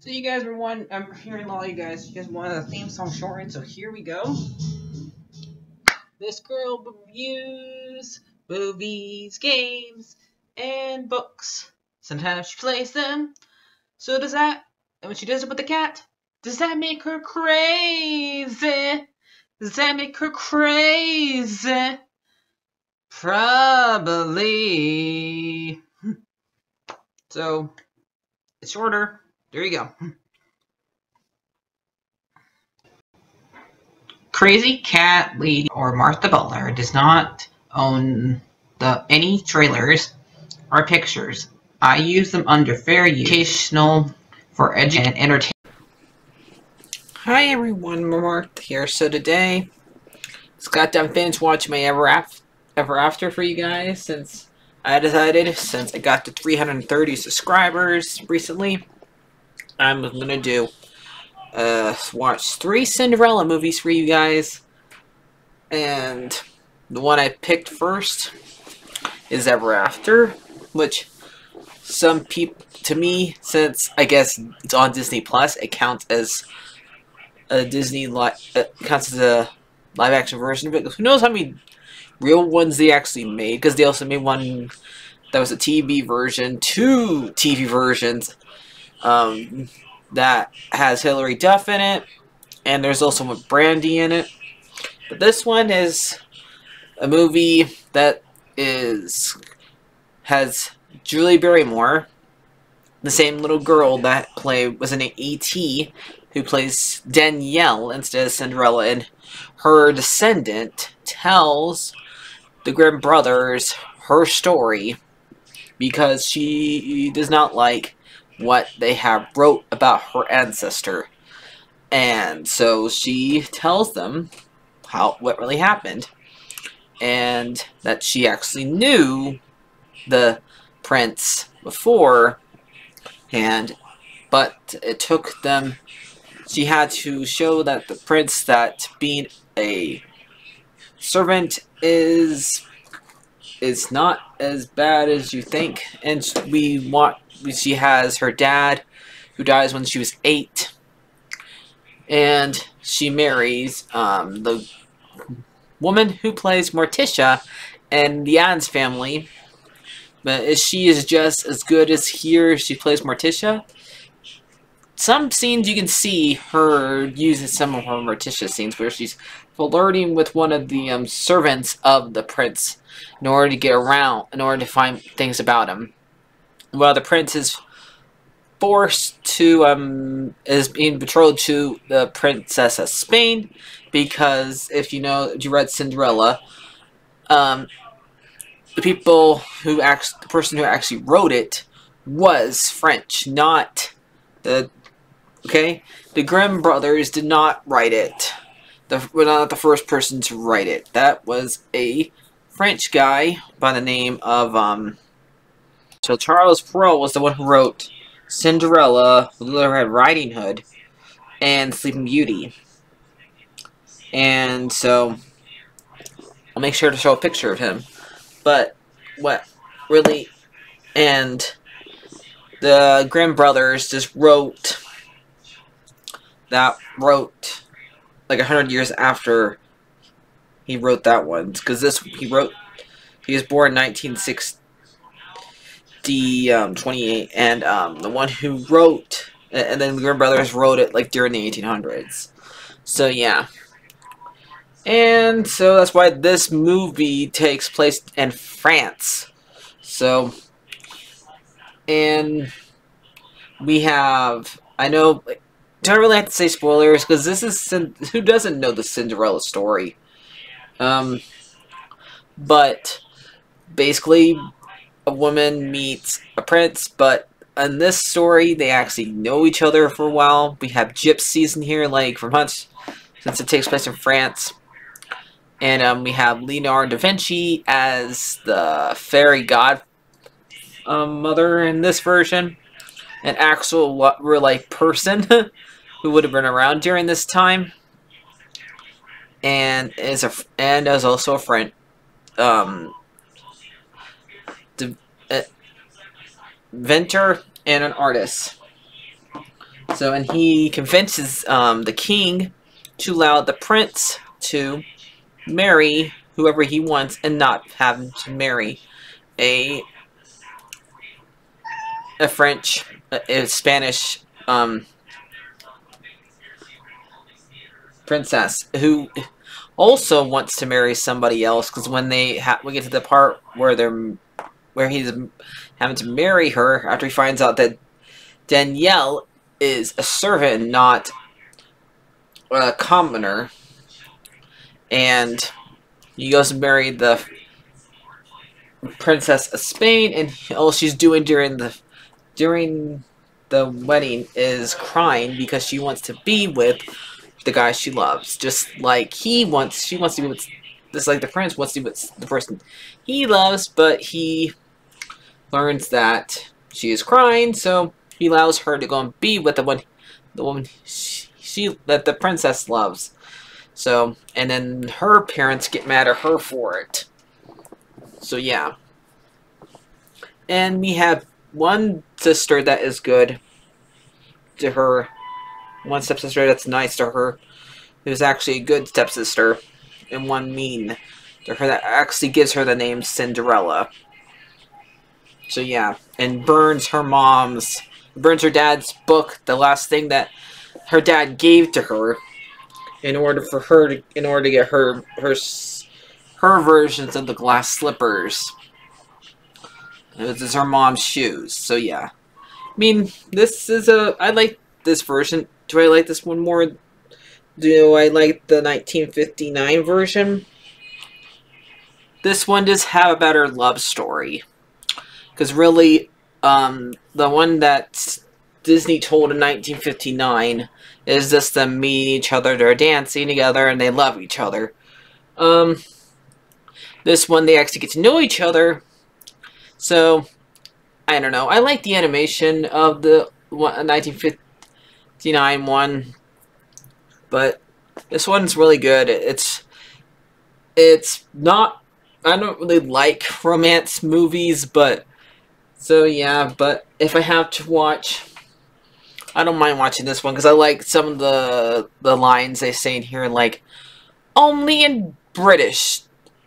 So you guys were I'm hearing a lot of you guys wanted a theme song shortened, so here we go. This girl reviews movies, games, and books. Sometimes she plays them. So does that, and when she does it with the cat, does that make her crazy? Does that make her crazy? Probably. So, it's shorter. There you go. Crazycatlady or Martha Butler does not own any trailers or pictures. I use them under fair use, educational, for education and entertainment. Hi everyone, Mark here. So today, just got done finished watching my Ever After for you guys since I decided, since I got to 330 subscribers recently, I'm gonna do watch 3 Cinderella movies for you guys, and the one I picked first is Ever After, which some people, to me, since I guess it's on Disney Plus, it counts as a counts as a live action version of it. Who knows how many real ones they actually made? Because they also made one that was a TV version, 2 TV versions. That has Hilary Duff in it, and there's also with Brandy in it. But this one is a movie that has Julie Barrymore, the same little girl that was in E.T., who plays Danielle instead of Cinderella, and her descendant tells the Grimm brothers her story because she does not like what they have wrote about her ancestor, and so she tells them what really happened, and that she actually knew the prince beforehand, but it took them. She had to show that the prince, that being a servant is not as bad as you think, and she has her dad who dies when she was 8, and she marries the woman who plays Morticia in the Addams Family, but she is just as good as here. She plays Morticia. Some scenes you can see her using some of her Morticia scenes where she's flirting with one of the servants of the prince in order to find things about him. Well, the prince is forced to is being betrothed to the princess of Spain, because if you read Cinderella, the person who actually wrote it was French, not the Grimm brothers did not write it. We're not the first person to write it. That was a French guy by the name of so Charles Perrault was the one who wrote Cinderella, Little Red Riding Hood, and Sleeping Beauty. And so I'll make sure to show a picture of him. But what really, and the Grimm brothers just wrote like 100 years after he wrote that one, because he was born in 1928, and the one who wrote, and then the Grimm brothers wrote it like during the 1800s. So yeah, and so that's why this movie takes place in France. So, and we have, I know, don't really have to say spoilers, because this is, who doesn't know the Cinderella story? But basically, a woman meets a prince, but in this story, they actually know each other for a while. We have gypsies in here, like from Hunt, since it takes place in France. And we have Leonardo da Vinci as the fairy god mother in this version, an actual real-life person who would have been around during this time, and is also a friend, inventor and an artist. So, and he convinces the king to allow the prince to marry whoever he wants and not have him to marry a French, a Spanish princess who also wants to marry somebody else. Because when we get to the part where he's having to marry her after he finds out that Danielle is a servant, not a commoner, and he goes to marry the Princess of Spain, and all she's doing during the wedding is crying because she wants to be with the guy she loves, just like she wants to be with, just like the prince wants to be with the person he loves, but he learns that she is crying, so he allows her to go and be with the woman that the princess loves. So, and then her parents get mad at her for it. So yeah. And we have one sister that is good to her. One stepsister that's nice to her, who's actually a good stepsister. And one mean to her that actually gives her the name Cinderella. So yeah. And burns her dad's book, the last thing that her dad gave to her, in order to get her versions of the glass slippers. This is her mom's shoes. So yeah, I mean, I like this version. Do I like this one more? Do I like the 1959 version? This one does have a better love story, because really, the one that Disney told in 1959 is just them meeting each other, they're dancing together, and they love each other. This one, they actually get to know each other. So, I don't know. I like the animation of the 1959 one, but this one's really good. It's not. I don't really like romance movies, but so yeah. But if I have to watch, I don't mind watching this one because I like some of the lines they say in here, like only in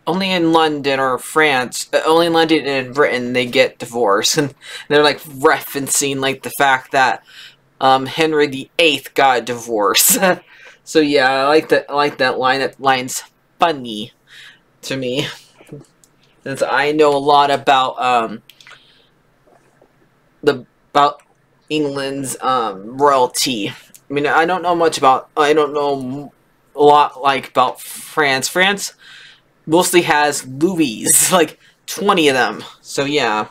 London or France, only in London and Britain they get divorced, and they're like referencing like the fact that Henry VIII got a divorce. So yeah, I like that line. That line's funny to me, since I know a lot about England's royalty. I mean, I don't know much about. I don't know a lot about France. France mostly has Louis, like 20 of them. So yeah,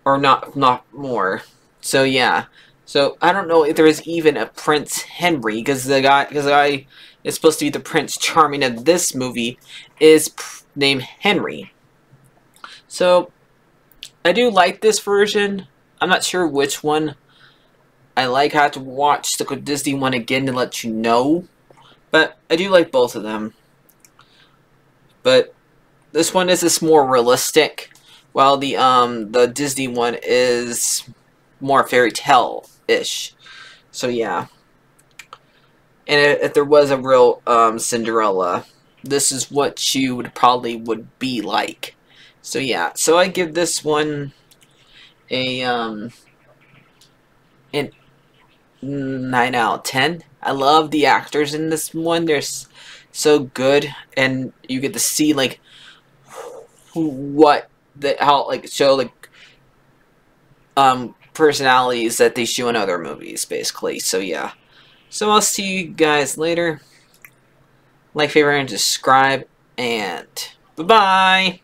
or not more. So yeah. So I don't know if there is even a Prince Henry, because the guy is supposed to be the Prince Charming of this movie is named Henry. So I do like this version. I'm not sure which one I like. I have to watch the Disney one again to let you know. But I do like both of them. But this one is just more realistic, while the Disney one is more fairy tale-ish. So yeah. And if there was a real Cinderella, this is what she would be like. So yeah. So I give this one a an 9 out of 10. I love the actors in this one. They're so good, and you get to see like show personalities that they show in other movies, basically. So yeah. So I'll see you guys later. Like, favorite, and subscribe, and bye-bye.